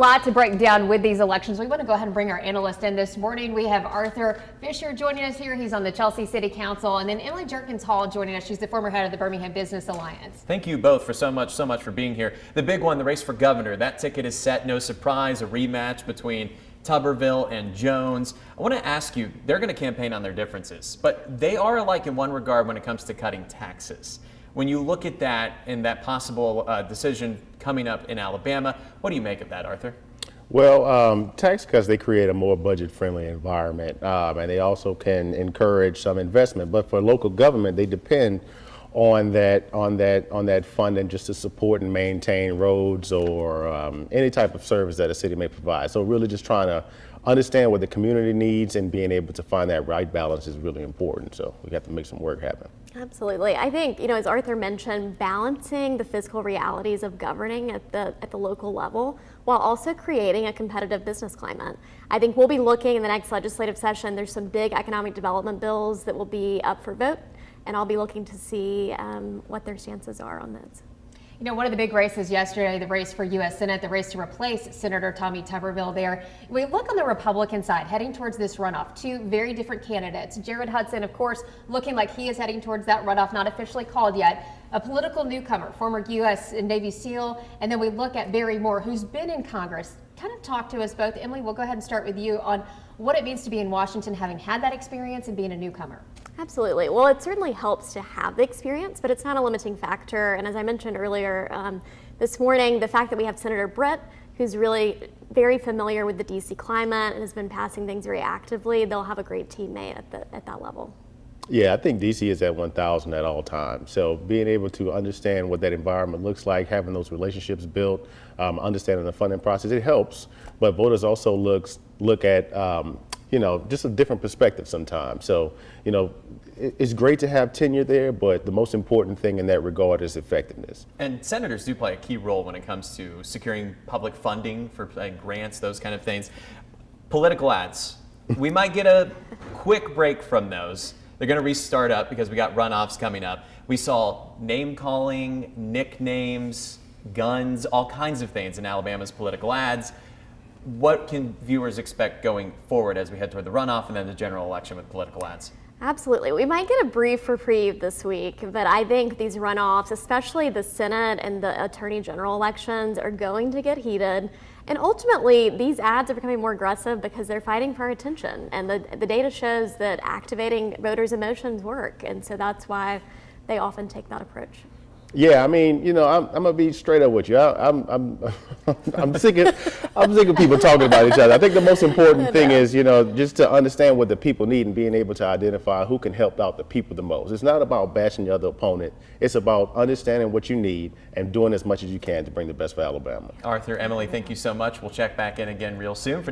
lot to break down with these elections. We want to go ahead and bring our analyst in this morning. We have Arthur Fisher joining us here. He's on the Chelsea City Council. And then Emily Jerkins Hall joining us. She's the former head of the Birmingham Business Alliance. Thank you both for so much for being here. The big one, the race for governor, that ticket is set. No surprise, a rematch between Tuberville and Jones. I want to ask you, they're going to campaign on their differences, but they are alike in one regard when it comes to cutting taxes. When you look at that and that possible decision coming up in Alabama, what do you make of that, Arthur? Well, tax cuts, they create a more budget-friendly environment, and they also can encourage some investment. But for local government, they depend on that funding just to support and maintain roads or any type of service that a city may provide. So really just trying to understand what the community needs and being able to find that right balance is really important. So we have to make some work happen. Absolutely. I think, as Arthur mentioned, balancing the fiscal realities of governing at the local level while also creating a competitive business climate. I think we'll be looking in the next legislative session. There's some big economic development bills that will be up for vote, and I'll be looking to see what their stances are on those. One of the big races yesterday, the race for U.S. Senate, the race to replace Senator Tommy Tuberville there. We look on the Republican side, heading towards this runoff, two very different candidates. Jared Hudson, of course, looking like he is heading towards that runoff, not officially called yet. A political newcomer, former U.S. and Navy SEAL. And then we look at Barry Moore, who's been in Congress. Kind of talk to us both. Emily, we'll go ahead and start with you on what it means to be in Washington, having had that experience and being a newcomer. Absolutely. Well, it certainly helps to have the experience, but it's not a limiting factor. And as I mentioned earlier this morning, the fact that we have Senator Brett, who's really very familiar with the DC climate and has been passing things very actively, they'll have a great teammate at that level. Yeah, I think DC is at 1,000 at all times. So being able to understand what that environment looks like, having those relationships built, understanding the funding process, it helps. But voters also look at just a different perspective sometimes. So, it's great to have tenure there, but the most important thing in that regard is effectiveness. And senators do play a key role when it comes to securing public funding for grants, those kind of things. Political ads. We might get a quick break from those. They're going to restart up because we got runoffs coming up. We saw name calling, nicknames, guns, all kinds of things in Alabama's political ads. What can viewers expect going forward as we head toward the runoff and then the general election with political ads? Absolutely. We might get a brief reprieve this week, but I think these runoffs, especially the Senate and the Attorney General elections, are going to get heated. And ultimately, these ads are becoming more aggressive because they're fighting for our attention. And the data shows that activating voters' emotions work. And so that's why they often take that approach. Yeah, I mean, I'm gonna be straight up with you. I'm sick of people talking about each other. I think the most important thing is, just to understand what the people need and being able to identify who can help out the people the most. It's not about bashing your other opponent. It's about understanding what you need and doing as much as you can to bring the best for Alabama. Arthur, Emily, thank you so much. We'll check back in again real soon. For now.